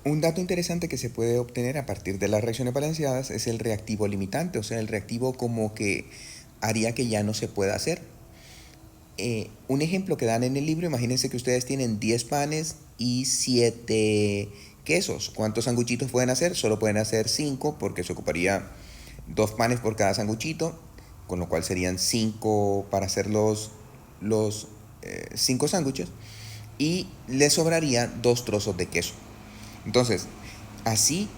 Un dato interesante que se puede obtener a partir de las reacciones balanceadas es el reactivo limitante, o sea, el reactivo como que haría que ya no se pueda hacer. Un ejemplo que dan en el libro, imagínense que ustedes tienen 10 panes y 7 quesos. ¿Cuántos sanguchitos pueden hacer? Solo pueden hacer 5 porque se ocuparía 2 panes por cada sanguchito, con lo cual serían 5 para hacer los 5 sándwiches y les sobraría 2 trozos de queso. Entonces, así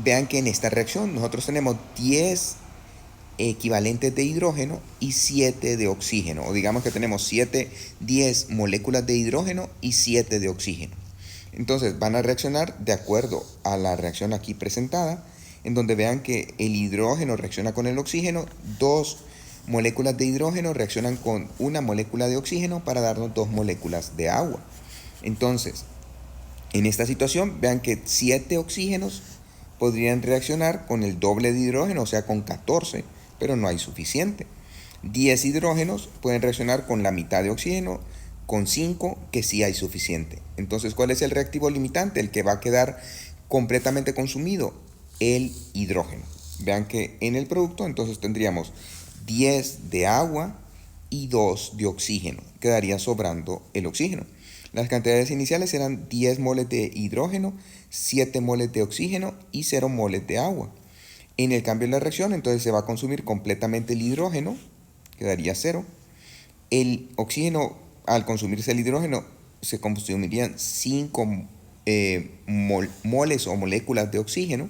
vean que en esta reacción nosotros tenemos 10 equivalentes de hidrógeno y 7 de oxígeno. O digamos que tenemos 10 moléculas de hidrógeno y 7 de oxígeno. Entonces van a reaccionar de acuerdo a la reacción aquí presentada, en donde vean que el hidrógeno reacciona con el oxígeno, 2 moléculas de hidrógeno reaccionan con una molécula de oxígeno para darnos 2 moléculas de agua. Entonces, en esta situación, vean que 7 oxígenos podrían reaccionar con el doble de hidrógeno, o sea, con 14, pero no hay suficiente. 10 hidrógenos pueden reaccionar con la mitad de oxígeno, con 5 que sí hay suficiente. Entonces, ¿cuál es el reactivo limitante? El que va a quedar completamente consumido, el hidrógeno. Vean que en el producto entonces tendríamos 10 de agua y 2 de oxígeno. Quedaría sobrando el oxígeno. Las cantidades iniciales eran 10 moles de hidrógeno, 7 moles de oxígeno y 0 moles de agua. En el cambio de la reacción, entonces se va a consumir completamente el hidrógeno, quedaría 0. El oxígeno, al consumirse el hidrógeno, se consumirían 5 moles o moléculas de oxígeno.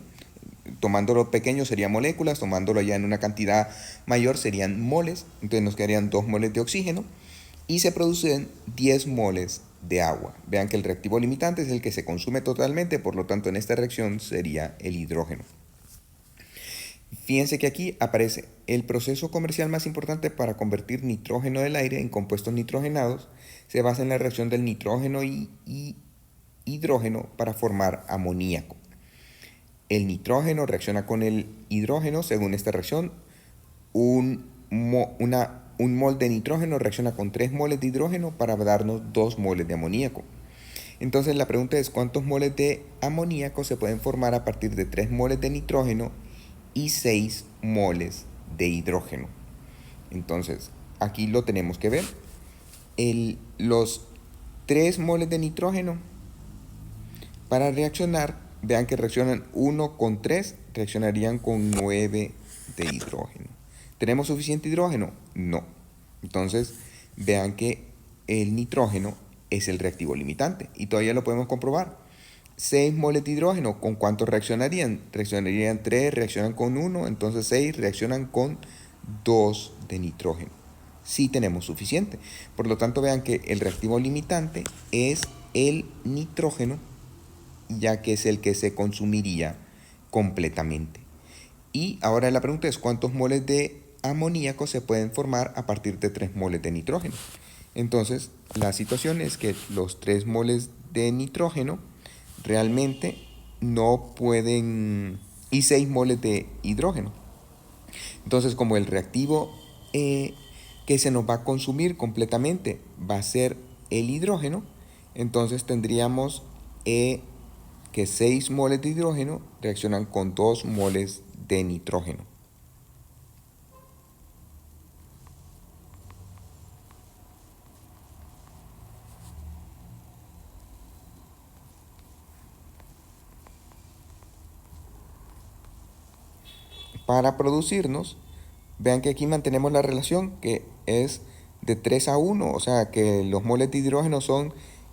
Tomándolo pequeño serían moléculas, tomándolo ya en una cantidad mayor serían moles. Entonces nos quedarían 2 moles de oxígeno y se producen 10 moles de agua. Vean que el reactivo limitante es el que se consume totalmente, por lo tanto en esta reacción sería el hidrógeno. Fíjense que aquí aparece el proceso comercial más importante para convertir nitrógeno del aire en compuestos nitrogenados. Se basa en la reacción del nitrógeno y hidrógeno para formar amoníaco. El nitrógeno reacciona con el hidrógeno. Según esta reacción, un mol de nitrógeno reacciona con 3 moles de hidrógeno para darnos 2 moles de amoníaco. Entonces la pregunta es, ¿cuántos moles de amoníaco se pueden formar a partir de 3 moles de nitrógeno y 6 moles de hidrógeno? Entonces, aquí lo tenemos que ver. Los 3 moles de nitrógeno, para reaccionar, vean que reaccionan 1 con 3, reaccionarían con 9 de hidrógeno. ¿Tenemos suficiente hidrógeno? No. Entonces, vean que el nitrógeno es el reactivo limitante y todavía lo podemos comprobar. 6 moles de hidrógeno, ¿con cuánto reaccionarían? Reaccionarían 3, reaccionan con 1, entonces 6 reaccionan con 2 de nitrógeno. Sí tenemos suficiente. Por lo tanto, vean que el reactivo limitante es el nitrógeno, ya que es el que se consumiría completamente. Y ahora la pregunta es, ¿cuántos moles de amoníaco se pueden formar a partir de 3 moles de nitrógeno? Entonces, la situación es que los 3 moles de nitrógeno realmente no pueden, y 6 moles de hidrógeno. Entonces, como el reactivo que se nos va a consumir completamente va a ser el hidrógeno, entonces tendríamos que 6 moles de hidrógeno reaccionan con 2 moles de nitrógeno. Para producirnos, vean que aquí mantenemos la relación que es de 3 a 1, o sea que los moles de hidrógeno son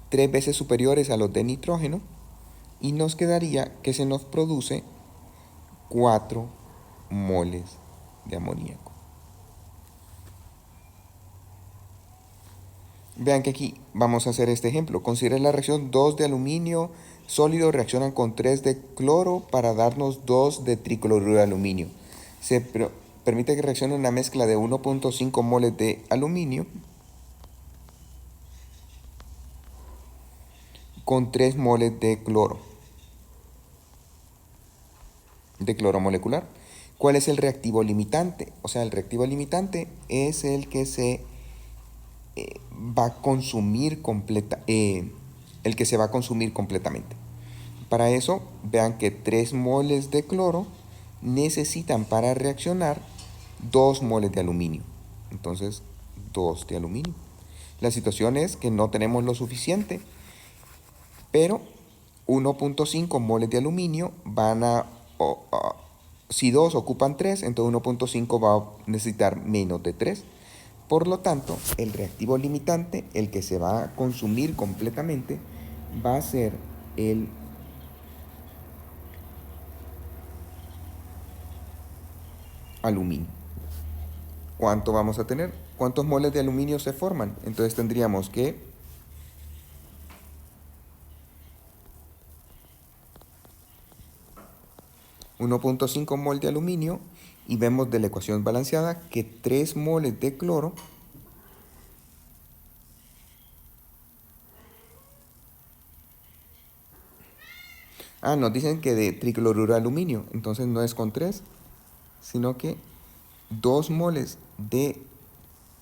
3 veces superiores a los de nitrógeno, y nos quedaría que se nos produce 4 moles de amoníaco. Vean que aquí vamos a hacer este ejemplo. Consideren la reacción 2 de aluminio sólido reaccionan con 3 de cloro para darnos 2 de tricloruro de aluminio. Se permite que reaccione una mezcla de 1.5 moles de aluminio con 3 moles de cloro molecular. ¿Cuál es el reactivo limitante? O sea, el reactivo limitante es el que se va a consumir el que se va a consumir completamente. Para eso, vean que 3 moles de cloro necesitan para reaccionar 2 moles de aluminio. Entonces, 2 de aluminio. La situación es que no tenemos lo suficiente, pero 1.5 moles de aluminio van si 2 ocupan 3, entonces 1.5 va a necesitar menos de 3. Por lo tanto, el reactivo limitante, el que se va a consumir completamente, va a ser el aluminio. ¿Cuánto vamos a tener? ¿Cuántos moles de aluminio se forman? Entonces tendríamos que 1.5 mol de aluminio y vemos de la ecuación balanceada que 3 moles de cloro nos dicen que de tricloruro de aluminio, entonces no es con 3, sino que 2 moles de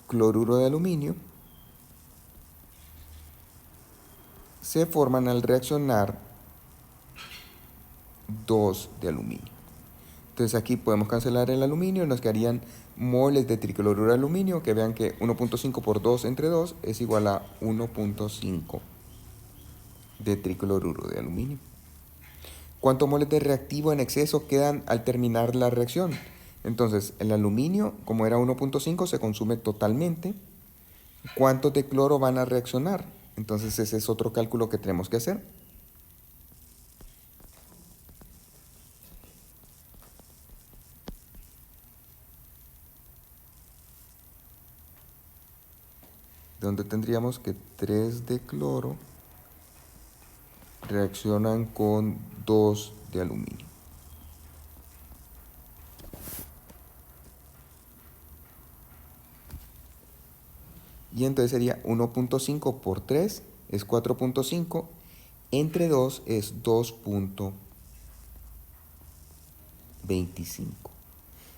cloruro de aluminio se forman al reaccionar 2 de aluminio. Entonces aquí podemos cancelar el aluminio, nos quedarían moles de tricloruro de aluminio, que vean que 1.5 por 2 entre 2 es igual a 1.5 de tricloruro de aluminio. ¿Cuántos moles de reactivo en exceso quedan al terminar la reacción? Entonces, el aluminio, como era 1.5, se consume totalmente. ¿Cuántos de cloro van a reaccionar? Entonces, ese es otro cálculo que tenemos que hacer. Donde tendríamos que 3 de cloro reaccionan con 2 de aluminio. Y entonces sería 1.5 por 3 es 4.5, entre 2 es 2.25.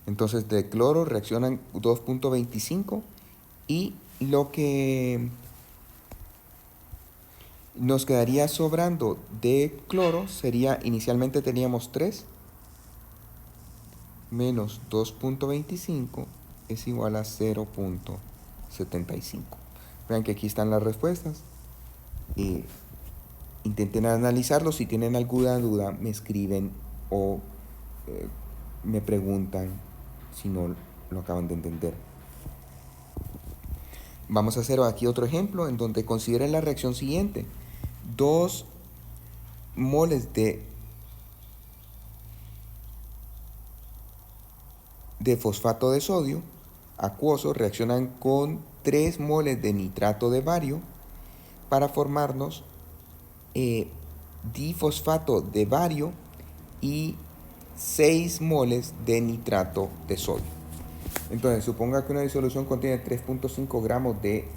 Entonces de cloro reaccionan 2.25 y lo que nos quedaría sobrando de cloro sería, inicialmente teníamos 3 menos 2.25 es igual a 0.75. Vean que aquí están las respuestas. Intenten analizarlo. Si tienen alguna duda, me escriben o me preguntan si no lo acaban de entender. Vamos a hacer aquí otro ejemplo en donde consideren la reacción siguiente. 2 moles de fosfato de sodio acuoso reaccionan con 3 moles de nitrato de bario para formarnos difosfato de bario y 6 moles de nitrato de sodio. Entonces, suponga que una disolución contiene 3.5 gramos de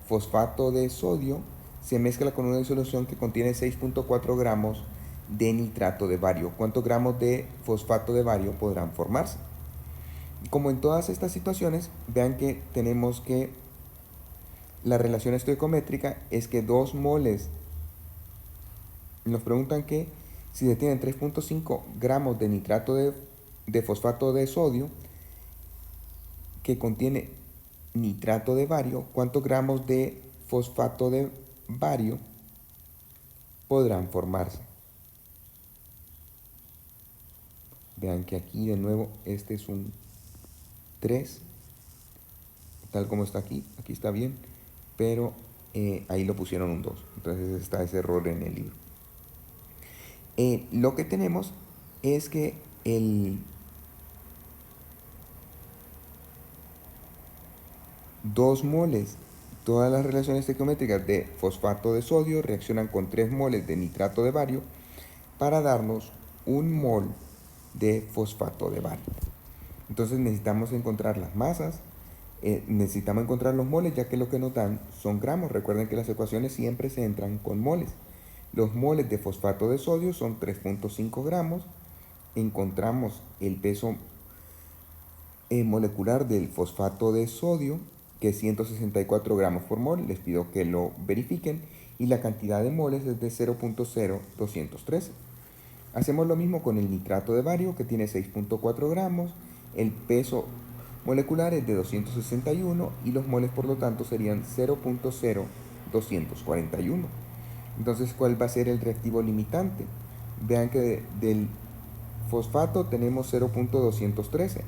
fosfato de sodio, se mezcla con una disolución que contiene 6.4 gramos de nitrato de bario. ¿Cuántos gramos de fosfato de bario podrán formarse? Como en todas estas situaciones, vean que tenemos que la relación estoicométrica es que 2 moles, nos preguntan que si se tienen 3.5 gramos de nitrato de fosfato de sodio que contiene nitrato de bario, ¿cuántos gramos de fosfato de bario podrán formarse? Vean que aquí de nuevo este es un 3, tal como está aquí está bien, pero ahí lo pusieron un 2, entonces está ese error en el libro. Lo que tenemos es que el 2 moles, todas las relaciones estequiométricas de fosfato de sodio reaccionan con 3 moles de nitrato de bario para darnos 1 mol de fosfato de bario. Entonces necesitamos encontrar las masas, necesitamos encontrar los moles, ya que lo que nos dan son gramos. Recuerden que las ecuaciones siempre se entran con moles. Los moles de fosfato de sodio son 3.5 gramos. Encontramos el peso molecular del fosfato de sodio, que es 164 gramos por mol. Les pido que lo verifiquen. Y la cantidad de moles es de 0.0213. Hacemos lo mismo con el nitrato de bario, que tiene 6.4 gramos, el peso molecular es de 261 y los moles por lo tanto serían 0.0241. Entonces, ¿cuál va a ser el reactivo limitante? Vean que del fosfato tenemos 0.213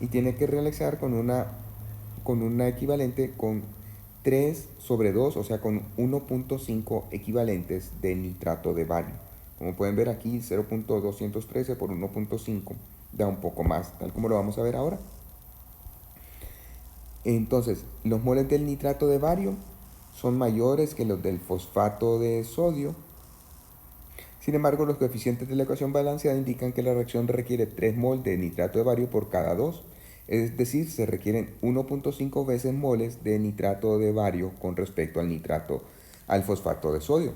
y tiene que realizar con una equivalente con 3 sobre 2, o sea, con 1.5 equivalentes de nitrato de bario. Como pueden ver aquí, 0.213 por 1.5 da un poco más, tal como lo vamos a ver ahora. Entonces, los moles del nitrato de bario son mayores que los del fosfato de sodio. Sin embargo, los coeficientes de la ecuación balanceada indican que la reacción requiere 3 mol de nitrato de bario por cada 2. Es decir, se requieren 1.5 veces moles de nitrato de bario con respecto al fosfato de sodio.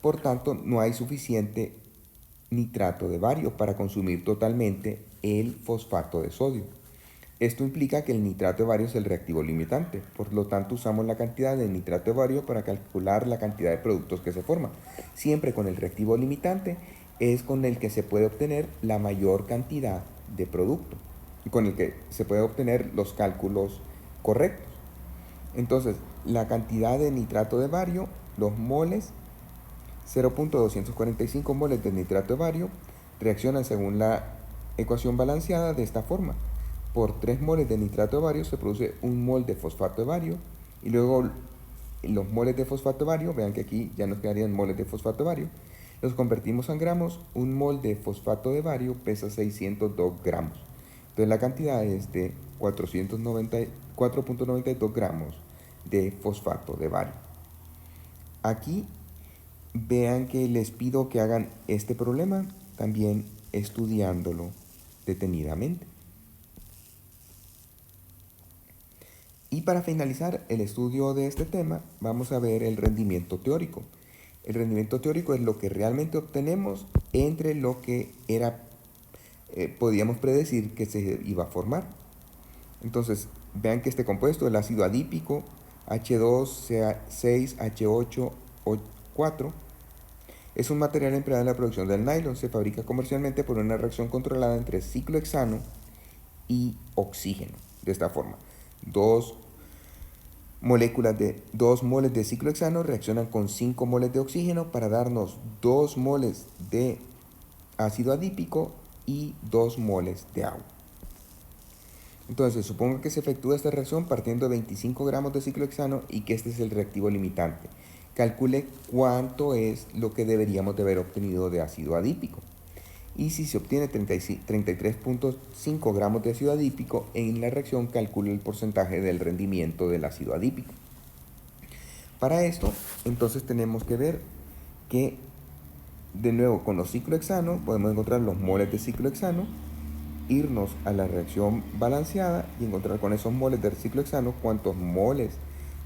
Por tanto, no hay suficiente nitrato de bario para consumir totalmente el fosfato de sodio. Esto implica que el nitrato de bario es el reactivo limitante, por lo tanto usamos la cantidad de nitrato de bario para calcular la cantidad de productos que se forman. Siempre con el reactivo limitante es con el que se puede obtener la mayor cantidad de producto y con el que se puede obtener los cálculos correctos. Entonces, la cantidad de nitrato de bario, los moles, 0.245 moles de nitrato de bario, reaccionan según la ecuación balanceada de esta forma. Por 3 moles de nitrato de bario se produce 1 mol de fosfato de bario y luego los moles de fosfato de bario, vean que aquí ya nos quedarían moles de fosfato de bario, los convertimos en gramos. 1 mol de fosfato de bario pesa 602 gramos. Entonces la cantidad es de 4.92 gramos de fosfato de bario. Aquí vean que les pido que hagan este problema también estudiándolo detenidamente. Y para finalizar el estudio de este tema, vamos a ver el rendimiento teórico. El rendimiento teórico es lo que realmente obtenemos entre lo que podíamos predecir que se iba a formar. Entonces, vean que este compuesto, el ácido adípico, H2, CH6, H8O4, es un material empleado en la producción del nylon. Se fabrica comercialmente por una reacción controlada entre ciclohexano y oxígeno. De esta forma, 2 moles de ciclohexano reaccionan con 5 moles de oxígeno para darnos 2 moles de ácido adípico y 2 moles de agua. Entonces, supongo que se efectúa esta reacción partiendo de 25 gramos de ciclohexano y que este es el reactivo limitante. Calcule cuánto es lo que deberíamos de haber obtenido de ácido adípico. Y si se obtiene 33.5 gramos de ácido adípico, en la reacción calcule el porcentaje del rendimiento del ácido adípico. Para esto, entonces tenemos que ver que, de nuevo, con los ciclohexanos podemos encontrar los moles de ciclohexano, irnos a la reacción balanceada y encontrar con esos moles de ciclohexano cuántos moles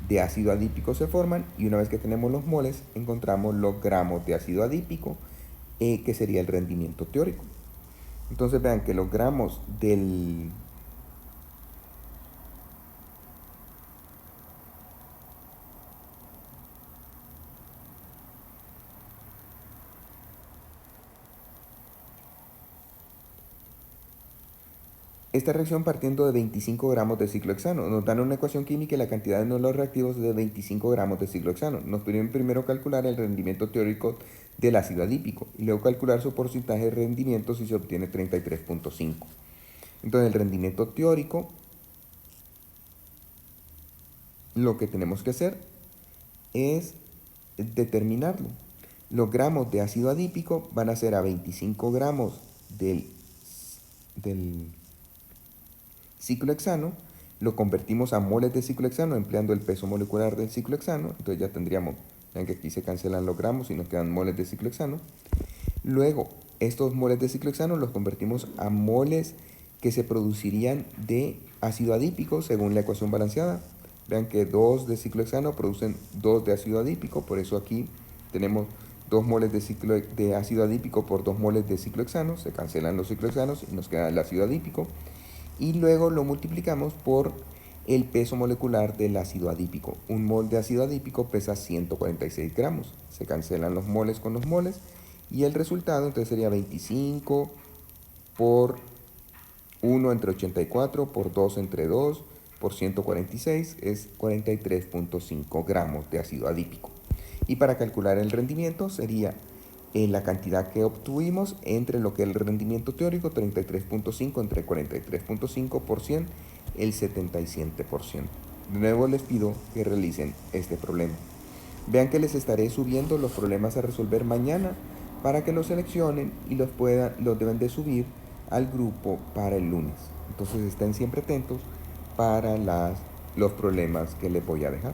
de ácido adípico se forman, y una vez que tenemos los moles, encontramos los gramos de ácido adípico, que sería el rendimiento teórico. Entonces vean que los gramos del esta reacción partiendo de 25 gramos de ciclohexano nos dan una ecuación química y la cantidad de los reactivos de 25 gramos de ciclohexano. Nos pidieron primero calcular el rendimiento teórico del ácido adípico y luego calcular su porcentaje de rendimiento si se obtiene 33.5. Entonces el rendimiento teórico, lo que tenemos que hacer es determinarlo. Los gramos de ácido adípico van a ser a 25 gramos del ciclohexano, lo convertimos a moles de ciclohexano empleando el peso molecular del ciclohexano. Entonces ya tendríamos, vean que aquí se cancelan los gramos y nos quedan moles de ciclohexano. Luego, estos moles de ciclohexano los convertimos a moles que se producirían de ácido adípico según la ecuación balanceada. Vean que 2 de ciclohexano producen 2 de ácido adípico, por eso aquí tenemos 2 moles de ácido adípico por 2 moles de ciclohexano, se cancelan los ciclohexanos y nos queda el ácido adípico. Y luego lo multiplicamos por el peso molecular del ácido adípico. Un mol de ácido adípico pesa 146 gramos. Se cancelan los moles con los moles Y el resultado entonces sería 25 por 1 entre 84 por 2 entre 2 por 146 es 43.5 gramos de ácido adípico. Y para calcular el rendimiento sería la cantidad que obtuvimos entre lo que es el rendimiento teórico, 33.5 entre 43.5 por 100, el 77%. De nuevo les pido que realicen este problema. Vean que les estaré subiendo los problemas a resolver mañana para que los seleccionen y los deben de subir al grupo para el lunes. Entonces estén siempre atentos para los problemas que les voy a dejar.